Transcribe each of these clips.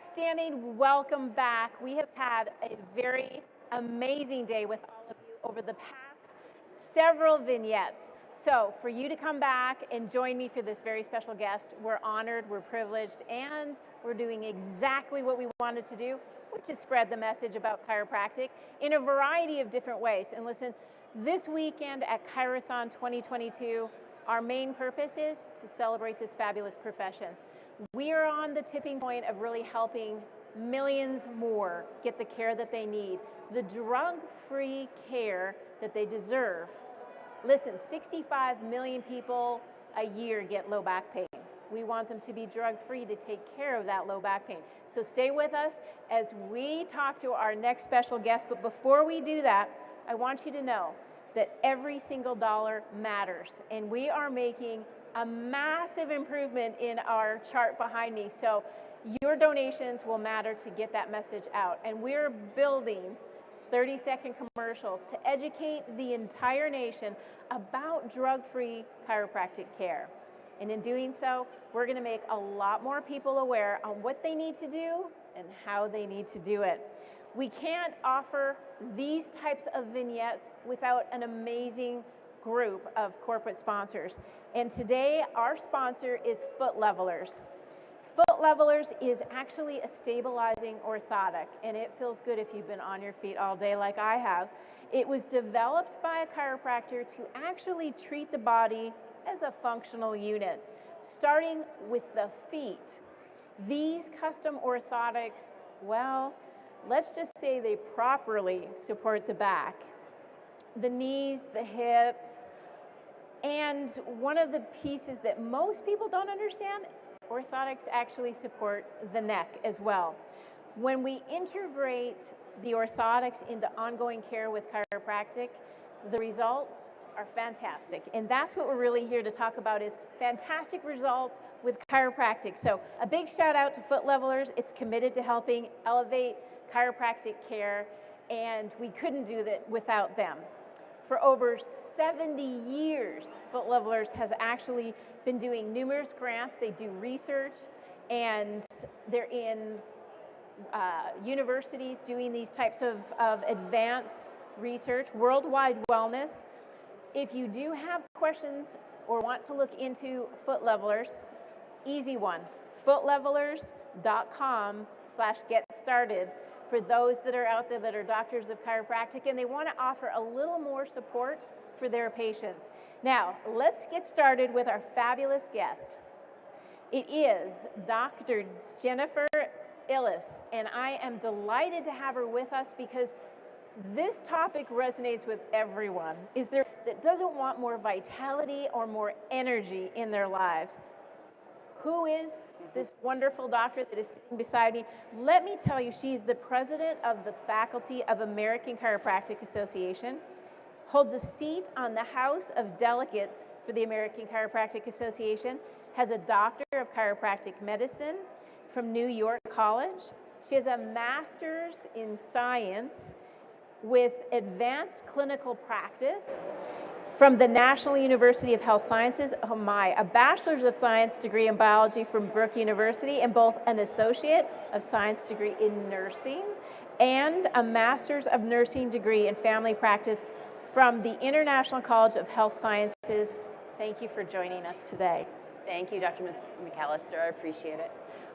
Outstanding, welcome back. We have had a very amazing day with all of you over the past several vignettes. So for you to come back and join me for this very special guest, we're honored, we're privileged, and we're doing exactly what we wanted to do, which is spread the message about chiropractic in a variety of different ways. And listen, this weekend at ChiroThon 2022, our main purpose is to celebrate this fabulous profession. We are on the tipping point of really helping millions more get the care that they need, the drug-free care that they deserve. Listen, 65 million people a year get low back pain. We want them to be drug-free to take care of that low back pain. So stay with us as we talk to our next special guest. But before we do that, I want you to know that every single dollar matters. And we are making a massive improvement in our chart behind me. So your donations will matter to get that message out. And we're building 30-second commercials to educate the entire nation about drug-free chiropractic care. And in doing so, we're gonna make a lot more people aware on what they need to do and how they need to do it. We can't offer these types of vignettes without an amazing group of corporate sponsors. And today, our sponsor is Foot Levelers. Foot Levelers is actually a stabilizing orthotic, and it feels good if you've been on your feet all day like I have. It was developed by a chiropractor to actually treat the body as a functional unit, starting with the feet. These custom orthotics, well, let's just say they properly support the back, the knees, the hips, and one of the pieces that most people don't understand, orthotics actually support the neck as well. When we integrate the orthotics into ongoing care with chiropractic, the results are fantastic. And that's what we're really here to talk about, is fantastic results with chiropractic. So a big shout out to Foot Levelers. It's committed to helping elevate chiropractic care, and we couldn't do that without them. For over 70 years, Foot Levelers has actually been doing numerous grants. They do research, and they're in universities doing these types of advanced research, worldwide wellness. If you do have questions or want to look into Foot Levelers, easy one, footlevelers.com/get started. For those that are out there that are doctors of chiropractic and they want to offer a little more support for their patients. Now, let's get started with our fabulous guest. It is Dr. Jennifer Ellis, and I am delighted to have her with us because this topic resonates with everyone. Is there that doesn't want more vitality or more energy in their lives? Who is this wonderful doctor that is sitting beside me? Let me tell you, she's the president of the Faculty of American Chiropractic Association, holds a seat on the House of Delegates for the American Chiropractic Association, has a doctor of chiropractic medicine from New York College. She has a master's in science with advanced clinical practice from the National University of Health Sciences, a Bachelor's of Science degree in biology from Brook University, and both an Associate of Science degree in nursing and a Master's of Nursing degree in family practice from the International College of Health Sciences. Thank you for joining us today. Thank you, Dr. McAllister. I appreciate it.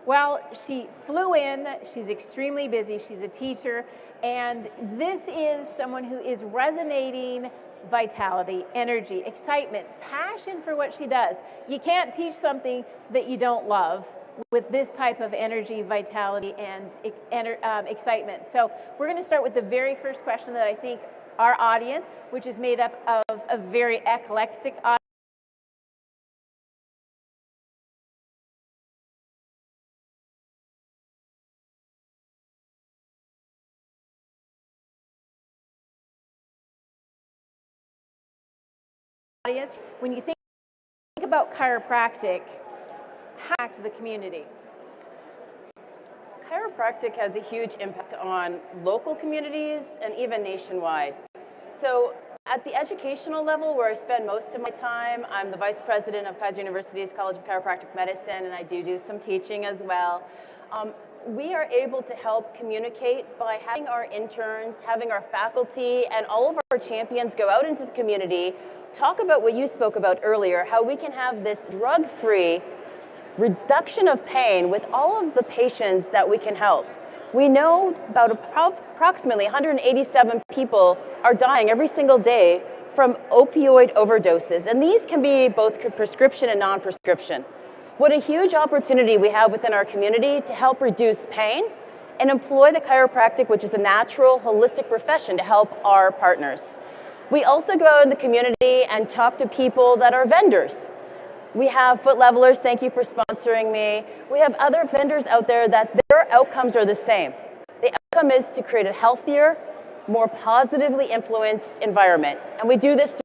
Well, she flew in, she's extremely busy, she's a teacher, and this is someone who is resonating vitality, energy, excitement, passion for what she does. You can't teach something that you don't love with this type of energy, vitality, and excitement. So we're going to start with the very first question that I think our audience, which is made up of a very eclectic audience. When you think about chiropractic, how does it impact the community? Chiropractic has a huge impact on local communities and even nationwide. So at the educational level, where I spend most of my time, I'm the vice president of Kaiser University's College of Chiropractic Medicine, and I do some teaching as well. we are able to help communicate by having our interns, having our faculty, and all of our champions go out into the community, talk about what you spoke about earlier, how we can have this drug-free reduction of pain with all of the patients that we can help. We know about approximately 187 people are dying every single day from opioid overdoses, and these can be both prescription and non-prescription. What a huge opportunity we have within our community to help reduce pain and employ the chiropractic, which is a natural, holistic profession, to help our partners. We also go out in the community and talk to people that are vendors. We have Foot Levelers, thank you for sponsoring me. We have other vendors out there that their outcomes are the same. The outcome is to create a healthier, more positively influenced environment. And we do this through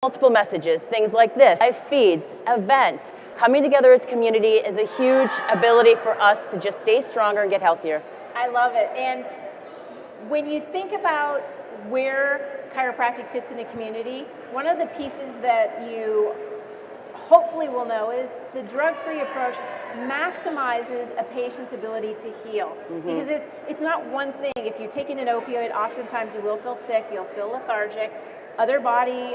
multiple messages, things like this, live feeds, events. Coming together as a community is a huge ability for us to just stay stronger and get healthier. I love it. And when you think about where chiropractic fits in a community, one of the pieces that you hopefully will know is the drug-free approach maximizes a patient's ability to heal. Because it's not one thing. If you're taking an opioid, oftentimes you will feel sick, you'll feel lethargic. Other body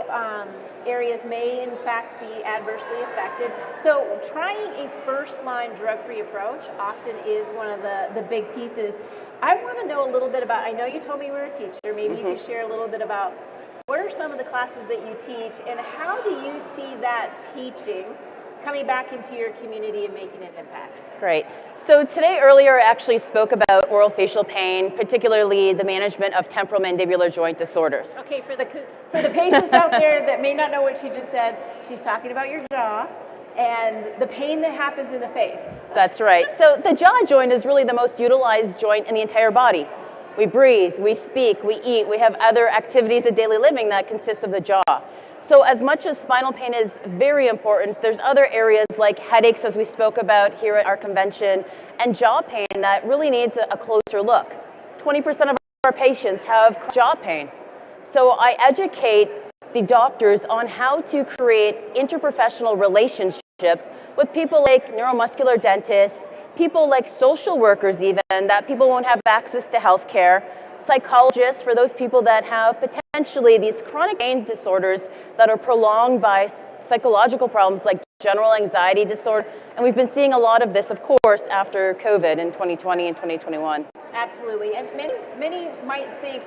areas may in fact be adversely affected. So trying a first-line drug-free approach often is one of the big pieces. I want to know a little bit about, I know you told me you were a teacher, maybe you could share a little bit about what are some of the classes that you teach and how do you see that teaching coming back into your community and making an impact? Great. So today earlier I actually spoke about oral facial pain, particularly the management of temporomandibular joint disorders. Okay, for the patients out there that may not know what she just said, she's talking about your jaw and the pain that happens in the face. That's right. So the jaw joint is really the most utilized joint in the entire body. We breathe, we speak, we eat, we have other activities of daily living that consist of the jaw. So as much as spinal pain is very important, there's other areas like headaches, as we spoke about here at our convention, and jaw pain that really needs a closer look. 20% of our patients have jaw pain. So I educate the doctors on how to create interprofessional relationships with people like neuromuscular dentists, people like social workers even, that people won't have access to health care, psychologists for those people that have potentially these chronic pain disorders that are prolonged by psychological problems like general anxiety disorder. And we've been seeing a lot of this, of course, after COVID in 2020 and 2021. Absolutely. And many might think,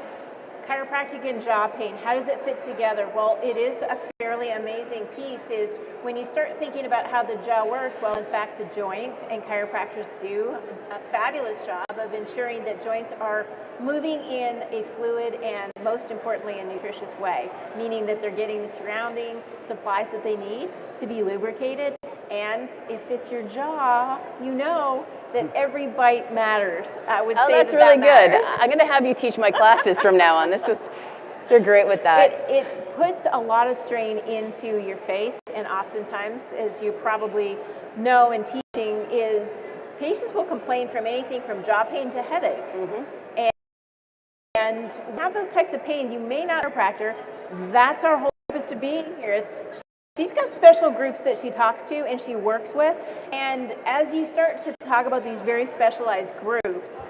chiropractic and jaw pain, how does it fit together? Well, it is a fairly amazing piece is when you start thinking about how the jaw works, well, in fact, it's a joint, and chiropractors do a fabulous job of ensuring that joints are moving in a fluid and, most importantly, a nutritious way, meaning that they're getting the surrounding supplies that they need to be lubricated. And if it's your jaw, you know that every bite matters. I would say that's really good. I'm going to have you teach my classes from now on. You're great with that. It puts a lot of strain into your face, and oftentimes, as you probably know in teaching, is patients will complain from anything from jaw pain to headaches. And have those types of pains, you may not be a chiropractor. That's our whole purpose to being here is she's got special groups that she talks to and she works with. And as you start to talk about these very specialized groups,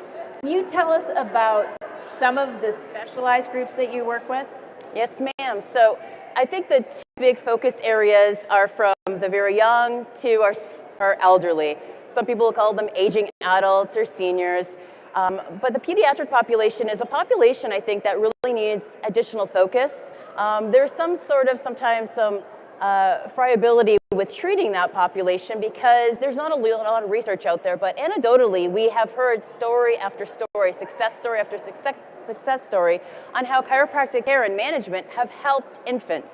can you tell us about some of the specialized groups that you work with? Yes, ma'am. So I think the two big focus areas are from the very young to our elderly. Some people call them aging adults or seniors. But the pediatric population is a population, I think, that really needs additional focus. There's sometimes some friability with treating that population because there's not a lot of research out there, but anecdotally we have heard story after story, success story after success story on how chiropractic care and management have helped infants.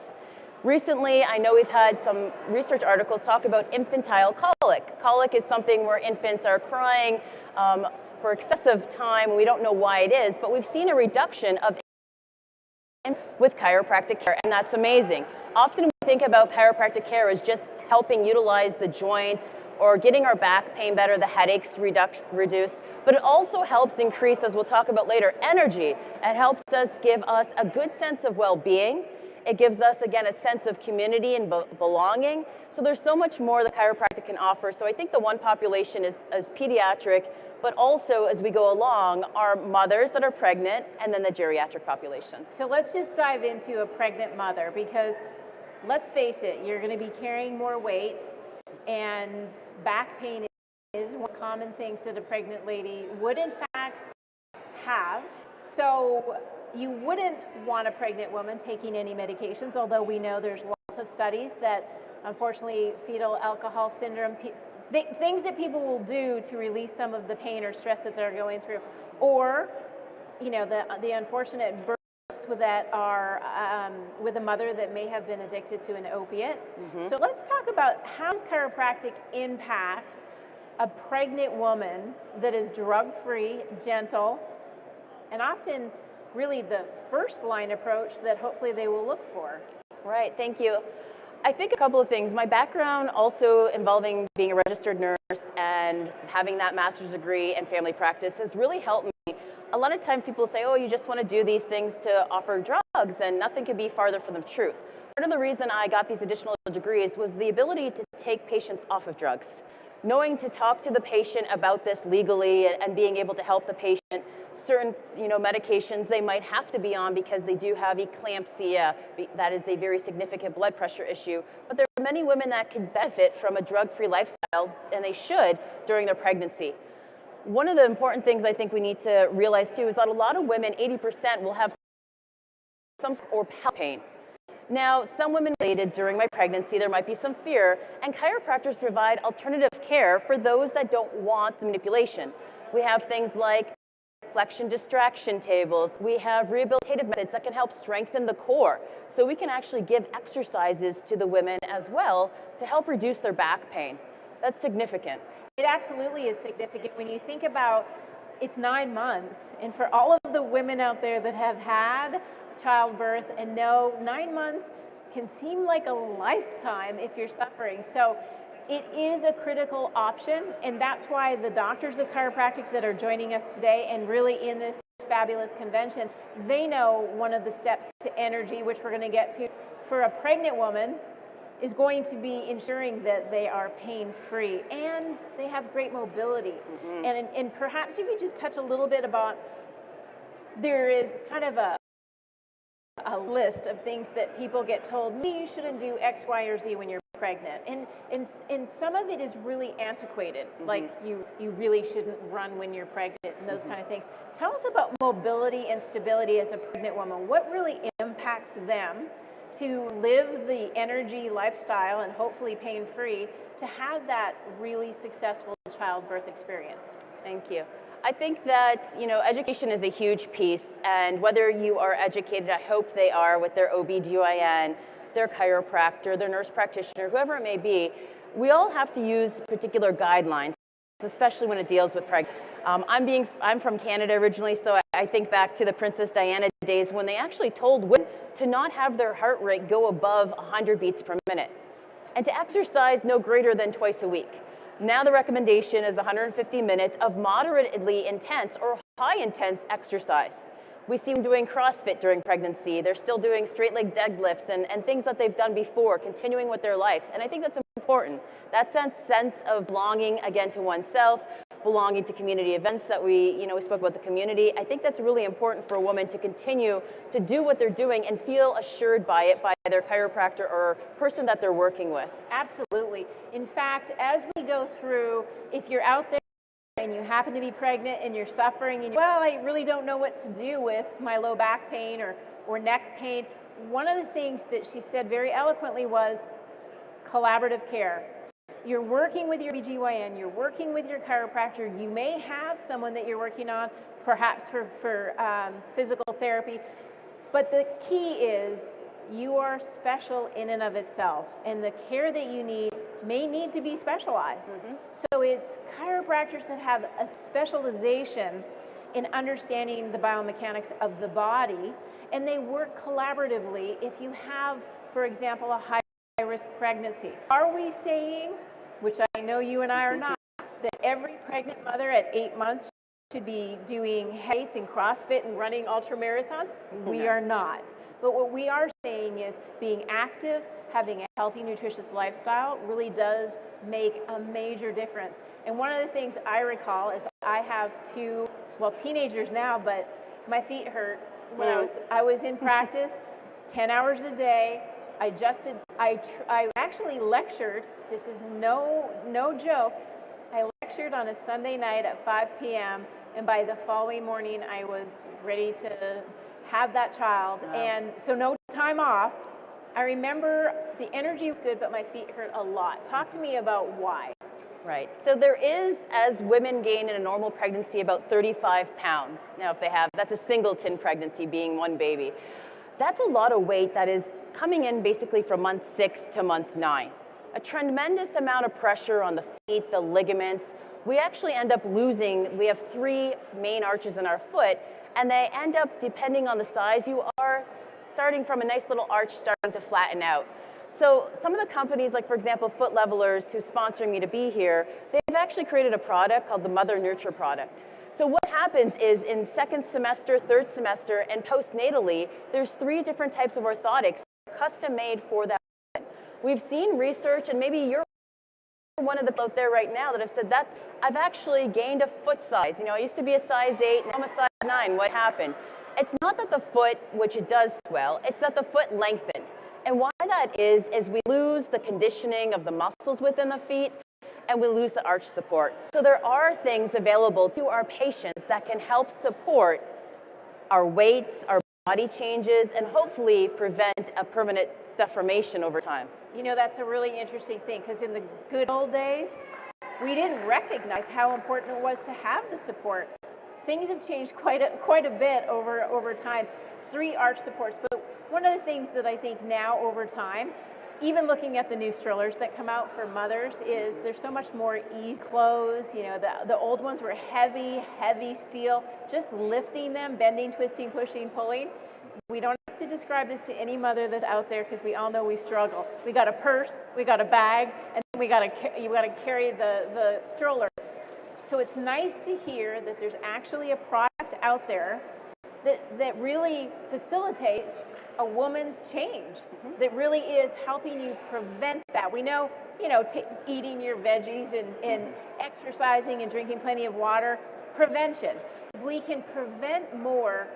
Recently, I know we've had some research articles talk about infantile colic. Colic is something where infants are crying for excessive time, and we don't know why it is, but we've seen a reduction of with chiropractic care, and that's amazing. Often we think about chiropractic care as just helping utilize the joints or getting our back pain better, the headaches reduced, but it also helps increase, as we'll talk about later, energy. It helps us give us a good sense of well-being. It gives us, again, a sense of community and belonging. So there's so much more that chiropractic can offer. So I think the one population is pediatric, but also as we go along, our mothers that are pregnant and then the geriatric population. So let's just dive into a pregnant mother, because let's face it, you're going to be carrying more weight, and back pain is one of the most common things that a pregnant lady would in fact have. So you wouldn't want a pregnant woman taking any medications, although we know there's lots of studies that unfortunately fetal alcohol syndrome, things that people will do to release some of the pain or stress that they're going through, or the unfortunate births that are with a mother that may have been addicted to an opiate. So let's talk about how does chiropractic impact a pregnant woman that is drug-free, gentle, and often really the first line approach that hopefully they will look for. Right, thank you. I think a couple of things. My background also involving being a registered nurse and having that master's degree in family practice has really helped me. A lot of times people say, oh, you just want to do these things to offer drugs, and nothing could be farther from the truth. Part of the reason I got these additional degrees was the ability to take patients off of drugs. Knowing to talk to the patient about this legally and being able to help the patient, certain medications they might have to be on because they do have eclampsia. That is a very significant blood pressure issue. But there are many women that can benefit from a drug-free lifestyle, and they should during their pregnancy. One of the important things I think we need to realize too is that a lot of women, 80%, will have some or pain. Now, some women related during my pregnancy, there might be some fear, and chiropractors provide alternative care for those that don't want the manipulation. We have things like flexion distraction tables. We have rehabilitative methods that can help strengthen the core. So we can actually give exercises to the women as well to help reduce their back pain. That's significant. It absolutely is significant when you think about it's 9 months, and for all of the women out there that have had childbirth and know 9 months can seem like a lifetime if you're suffering. So it is a critical option, and that's why the doctors of chiropractic that are joining us today and really in this fabulous convention, they know one of the steps to energy, which we're going to get to, for a pregnant woman is going to be ensuring that they are pain-free and they have great mobility. And perhaps you could just touch a little bit about, there is kind of a list of things that people get told, you shouldn't do X, Y, or Z when you're pregnant. And some of it is really antiquated, like you really shouldn't run when you're pregnant and those kind of things. Tell us about mobility and stability as a pregnant woman. What really impacts them to live the energy lifestyle and hopefully pain-free to have that really successful childbirth experience? Thank you. I think that, education is a huge piece, and whether you are educated, I hope they are, with their OBGYN, their chiropractor, their nurse practitioner, whoever it may be, we all have to use particular guidelines, especially when it deals with pregnancy. I'm from Canada originally, so I think back to the Princess Diana days when they actually told women to not have their heart rate go above 100 beats per minute, and to exercise no greater than twice a week. Now the recommendation is 150 minutes of moderately intense or high intense exercise. We see them doing CrossFit during pregnancy. They're still doing straight leg deadlifts and things that they've done before, continuing with their life. And I think that's important. That sense of belonging, again, to oneself, belonging to community events that we spoke about the community. I think that's really important for a woman to continue to do what they're doing and feel assured by it by their chiropractor or person that they're working with. Absolutely. In fact, as we go through, if you're out there and you happen to be pregnant and you're suffering and well, I really don't know what to do with my low back pain or neck pain, one of the things that she said very eloquently was collaborative care. You're working with your OBGYN, you're working with your chiropractor, you may have someone that you're working on, perhaps for physical therapy, but the key is you are special in and of itself, and the care that you need may need to be specialized. So it's chiropractors that have a specialization in understanding the biomechanics of the body, and they work collaboratively if you have, for example, a high-risk pregnancy. Are we saying, which I know you and I are not, that every pregnant mother at 8 months should be doing heights and CrossFit and running ultramarathons? We are not. But what we are saying is being active, having a healthy, nutritious lifestyle really does make a major difference. And one of the things I recall is I have two, well, teenagers now, but my feet hurt when I was in practice, 10 hours a day. I actually lectured, this is no joke, I lectured on a Sunday night at 5 p.m. and by the following morning I was ready to have that child. Wow. And so no time off. I remember the energy was good, but my feet hurt a lot. Talk to me about why. Right. So there is, as women gain in a normal pregnancy, about 35 pounds. Now, if they have, that's a singleton pregnancy, being one baby. That's a lot of weight that is coming in basically from month 6 to month 9. A tremendous amount of pressure on the feet, the ligaments. We actually end up losing, we have 3 main arches in our foot, and they end up, depending on the size you are, starting from a nice little arch, starting to flatten out. So some of the companies, like for example, Foot Levelers, who's sponsoring me to be here, they've actually created a product called the Mother Nurture product. So what happens is in second semester, third semester, and postnatally, there's 3 different types of orthotics custom made for that. We've seen research, and maybe you're one of the people out there right now that have said, I've actually gained a foot size. You know, I used to be a size 8, now I'm a size 9. What happened? It's not that the foot, which it does swell, it's that the foot lengthened. And why that is we lose the conditioning of the muscles within the feet, and we lose the arch support. So there are things available to our patients that can help support our weights, our body changes, and hopefully prevent a permanent deformation over time. You know, that's a really interesting thing, because in the good old days, we didn't recognize how important it was to have the support. Things have changed quite a bit over time. 3 arch supports, but one of the things that I think now over time, even looking at the new strollers that come out for mothers, is there's so much more ease. Clothes, you know, the old ones were heavy steel, just lifting them, bending, twisting, pushing, pulling. We don't have to describe this to any mother that's out there, because we all know we struggle. We got a purse, we got a bag, and you got to carry the stroller. So it's nice to hear that there's actually a product out there that really facilitates a woman's change, that really is helping you prevent that. We know, eating your veggies and exercising and drinking plenty of water, prevention. If we can prevent more,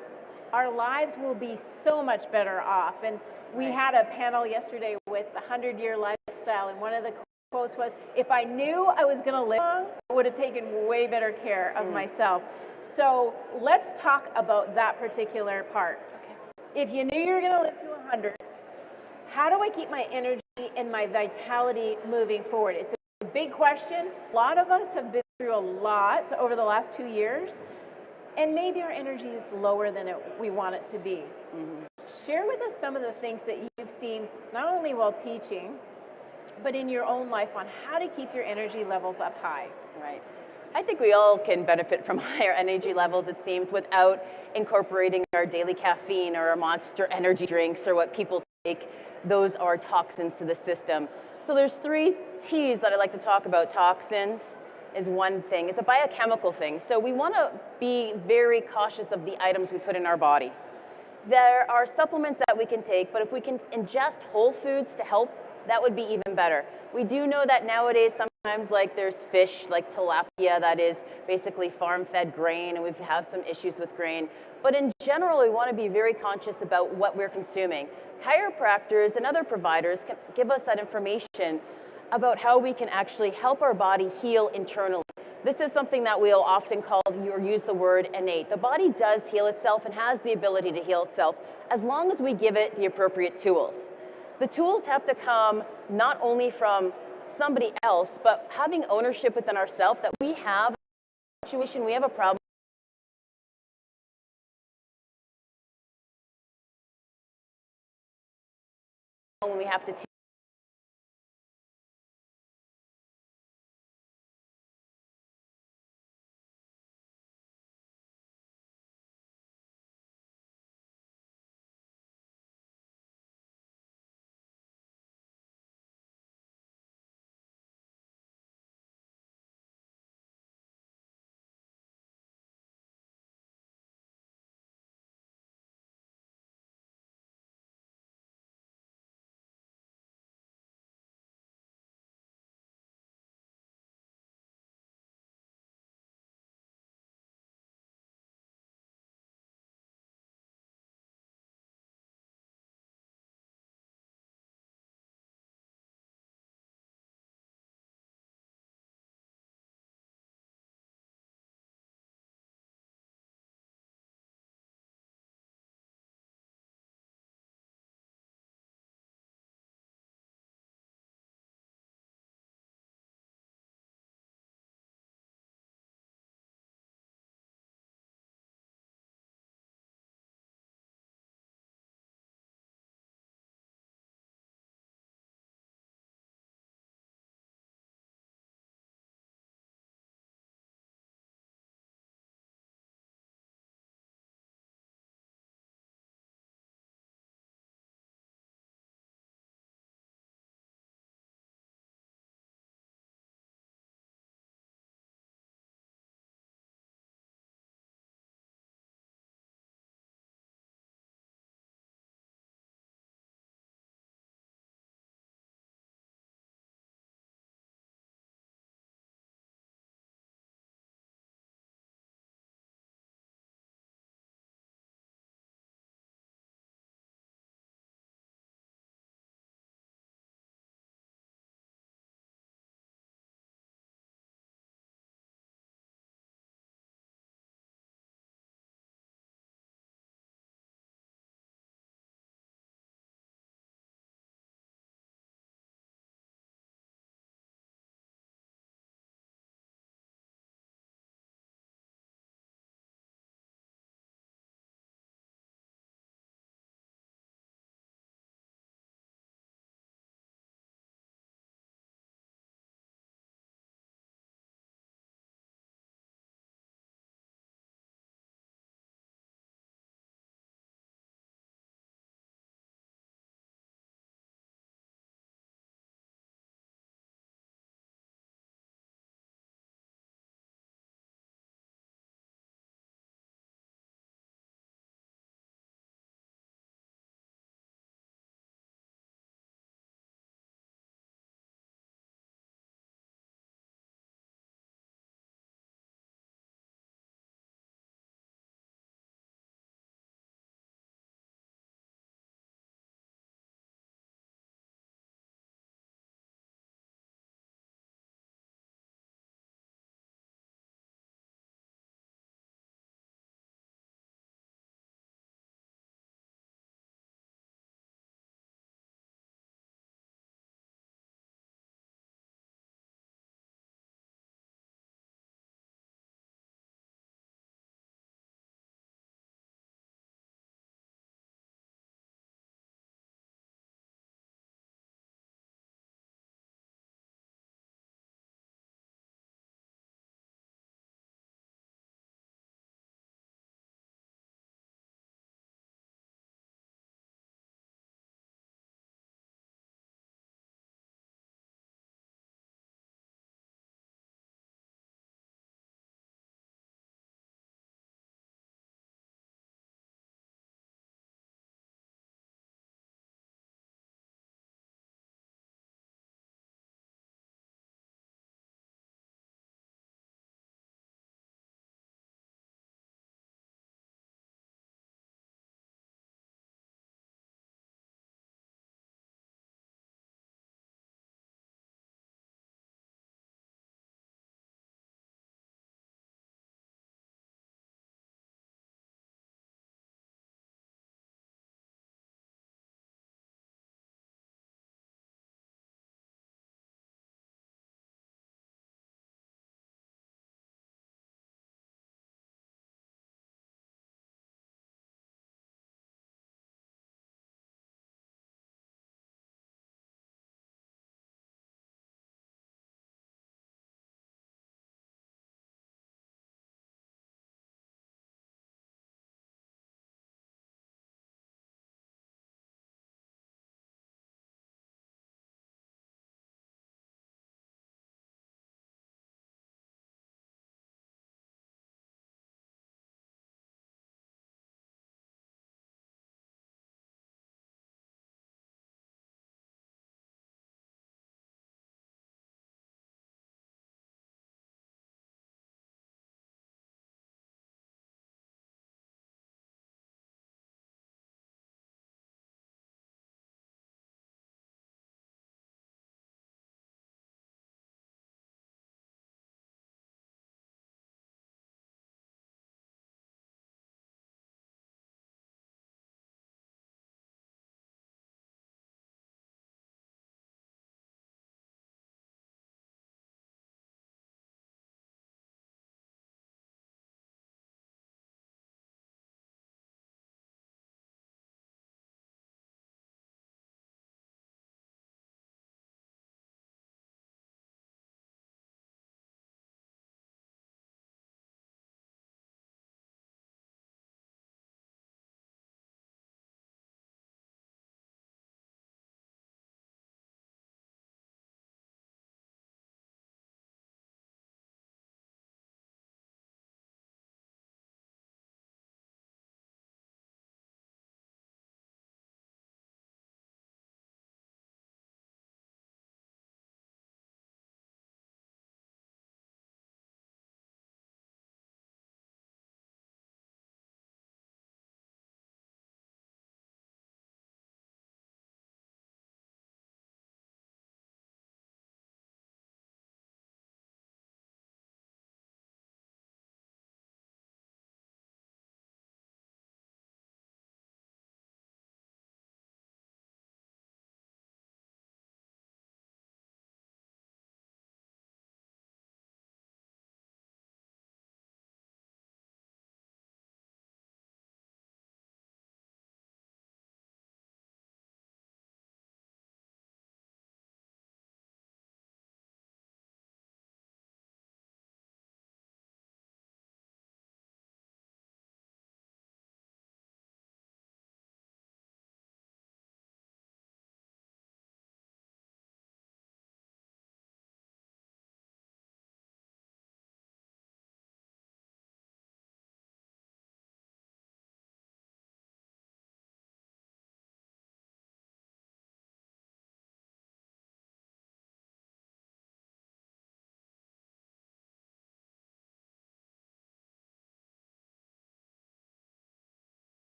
our lives will be so much better off. And we had a panel yesterday with the 100-year lifestyle, and one of the quotes was, if I knew I was going to live long, I would have taken way better care of myself. So let's talk about that particular part. Okay. If you knew you were going to live to 100, how do I keep my energy and my vitality moving forward? It's a big question. A lot of us have been through a lot over the last 2 years, and maybe our energy is lower than we want it to be. Share with us some of the things that you've seen, not only while teaching, but in your own life, on how to keep your energy levels up high. Right. I think we all can benefit from higher energy levels, it seems, without incorporating our daily caffeine or our Monster energy drinks or what people take. Those are toxins to the system. So there's 3 T's that I like to talk about. Toxins is one thing. It's a biochemical thing. So we want to be very cautious of the items we put in our body. There are supplements that we can take, but if we can ingest whole foods to help, that would be even better. We do know that nowadays sometimes, like, there's fish like tilapia that is basically farm-fed grain, and we have some issues with grain. But in general, we want to be very conscious about what we're consuming. Chiropractors and other providers can give us that information about how we can actually help our body heal internally. This is something that we'll often call or use the word innate. The body does heal itself and has the ability to heal itself as long as we give it the appropriate tools. The tools have to come not only from somebody else, but having ownership within ourselves that we have a situation, we have a problem, when we have to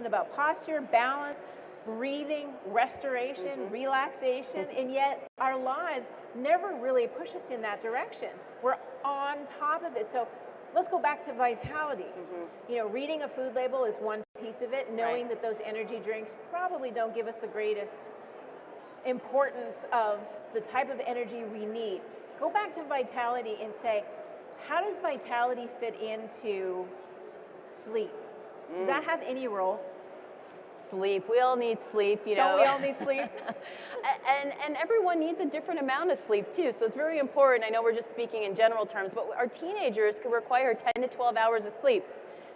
about posture, balance, breathing, restoration, relaxation, and yet our lives never really push us in that direction. We're on top of it. So let's go back to vitality. You know, reading a food label is one piece of it, knowing that those energy drinks probably don't give us the greatest importance of the type of energy we need. Go back to vitality and say, how does vitality fit into sleep? Does that have any role? Sleep. We all need sleep, you know. Don't we all need sleep? and everyone needs a different amount of sleep too. So it's very important. I know we're just speaking in general terms, but our teenagers could require 10 to 12 hours of sleep.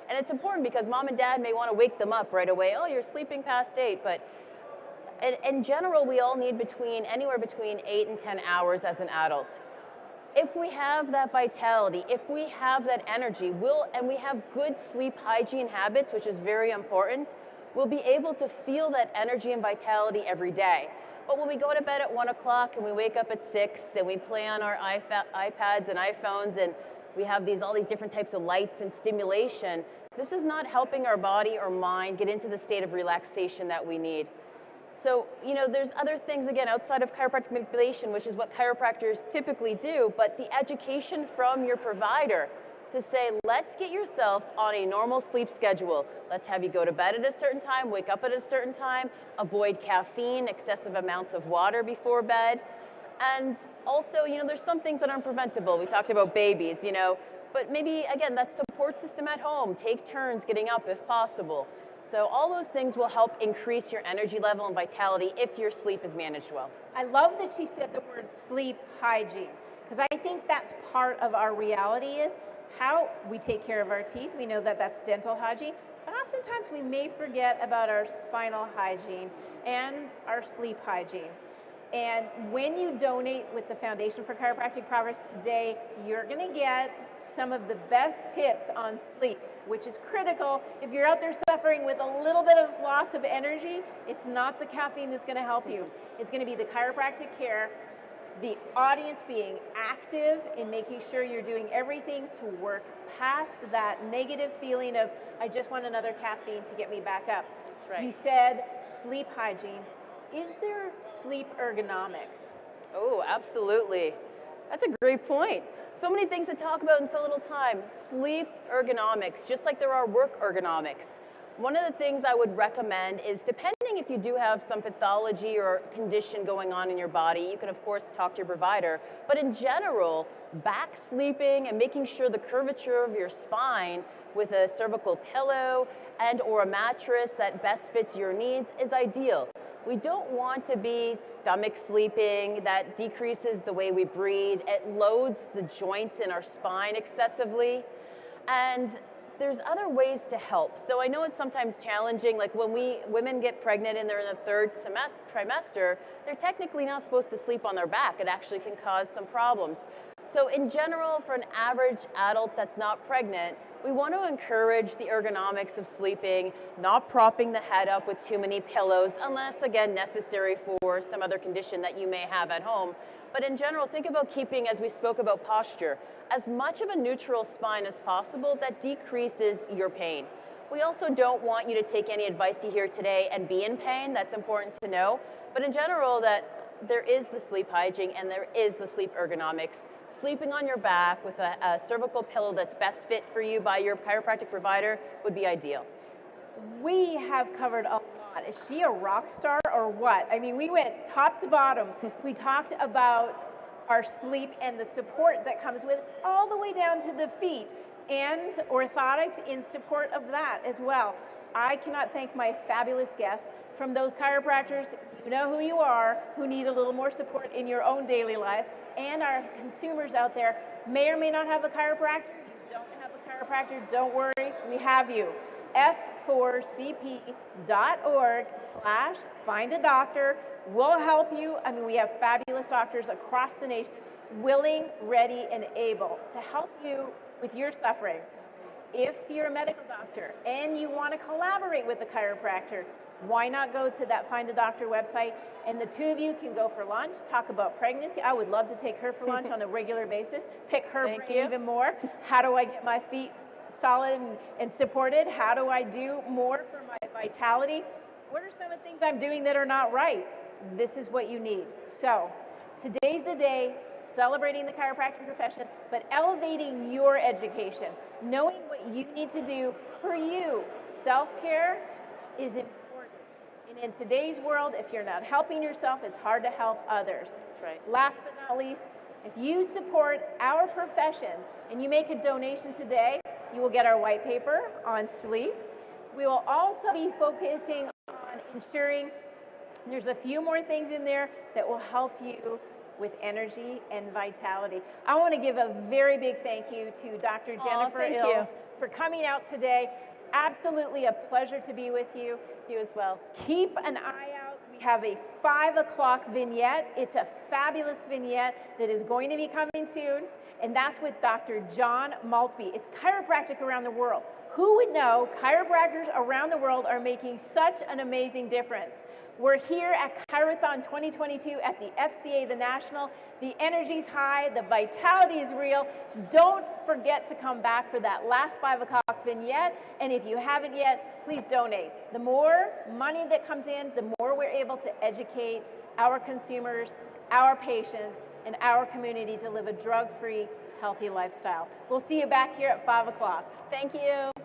And it's important because mom and dad may want to wake them up right away. Oh, you're sleeping past 8, but in general, we all need anywhere between 8 and 10 hours as an adult. If we have that vitality, if we have that energy, and we have good sleep hygiene habits, which is very important, we'll be able to feel that energy and vitality every day. But when we go to bed at 1 o'clock and we wake up at 6 and we play on our iPads and iPhones and we have all these different types of lights and stimulation, this is not helping our body or mind get into the state of relaxation that we need. So, you know, there's other things, again, outside of chiropractic manipulation, which is what chiropractors typically do, but the education from your provider to say, let's get yourself on a normal sleep schedule. Let's have you go to bed at a certain time, wake up at a certain time, avoid caffeine, excessive amounts of water before bed. And also, you know, there's some things that aren't preventable. We talked about babies, you know, but maybe, again, that support system at home, take turns getting up if possible. So all those things will help increase your energy level and vitality if your sleep is managed well. I love that she said the word sleep hygiene, because I think that's part of our reality is how we take care of our teeth. We know that that's dental hygiene, but oftentimes we may forget about our spinal hygiene and our sleep hygiene. And when you donate with the Foundation for Chiropractic Progress today, you're going to get some of the best tips on sleep, which is critical. If you're out there suffering with a little bit of loss of energy, it's not the caffeine that's going to help you. It's going to be the chiropractic care, the audience being active in making sure you're doing everything to work past that negative feeling of, I just want another caffeine to get me back up. That's right. You said sleep hygiene. Is there sleep ergonomics? Oh, absolutely. That's a great point. So many things to talk about in so little time. Sleep ergonomics, just like there are work ergonomics. One of the things I would recommend is, depending if you do have some pathology or condition going on in your body, you can of course talk to your provider, but in general, back sleeping and making sure the curvature of your spine with a cervical pillow and or a mattress that best fits your needs is ideal. We don't want to be stomach sleeping. That decreases the way we breathe. It loads the joints in our spine excessively. And there's other ways to help. So I know it's sometimes challenging, like when women get pregnant and they're in the third trimester, they're technically not supposed to sleep on their back. It actually can cause some problems. So in general, for an average adult that's not pregnant, we want to encourage the ergonomics of sleeping, not propping the head up with too many pillows, unless, again, necessary for some other condition that you may have at home. But in general, think about keeping, as we spoke about posture, as much of a neutral spine as possible that decreases your pain. We also don't want you to take any advice you hear today and be in pain. That's important to know. But in general, that there is the sleep hygiene and there is the sleep ergonomics. Sleeping on your back with a cervical pillow that's best fit for you by your chiropractic provider would be ideal. We have covered a lot. Is she a rock star or what? I mean, we went top to bottom. We talked about our sleep and the support that comes with it, all the way down to the feet, and orthotics in support of that as well. I cannot thank my fabulous guests from those chiropractors, you know who you are, who need a little more support in your own daily life, and our consumers out there may or may not have a chiropractor. You don't have a chiropractor, don't worry, we have you. f4cp.org/find-a-doctor will help you. I mean, we have fabulous doctors across the nation, willing, ready, and able to help you with your suffering. If you're a medical doctor and you want to collaborate with a chiropractor, why not go to that Find a Doctor website, and the two of you can go for lunch, talk about pregnancy. I would love to take her for lunch on a regular basis, pick her brain even more. How do I get my feet solid and supported? How do I do more for my vitality. What are some of the things I'm doing that are not right? This is what you need. So today's the day, celebrating the chiropractic profession, but elevating your education, knowing what you need to do for you. Self-care is important. And in today's world, if you're not helping yourself, it's hard to help others. That's right. Last but not least, if you support our profession and you make a donation today, you will get our white paper on sleep. We will also be focusing on ensuring there's a few more things in there that will help you with energy and vitality. I want to give a very big thank you to Dr. Jennifer Ellis for coming out today. Absolutely a pleasure to be with you. You as well. Keep an eye out. We have a 5 o'clock vignette. It's a fabulous vignette that is going to be coming soon, and that's with Dr. John Maltby. It's chiropractic around the world. Who would know chiropractors around the world are making such an amazing difference? We're here at ChiroThon 2022 at the FCA, the National. The energy's high, the vitality is real. Don't forget to come back for that last 5 o'clock vignette. And if you haven't yet, please donate. The more money that comes in, the more we're able to educate our consumers, our patients, and our community to live a drug-free, healthy lifestyle. We'll see you back here at 5 o'clock. Thank you.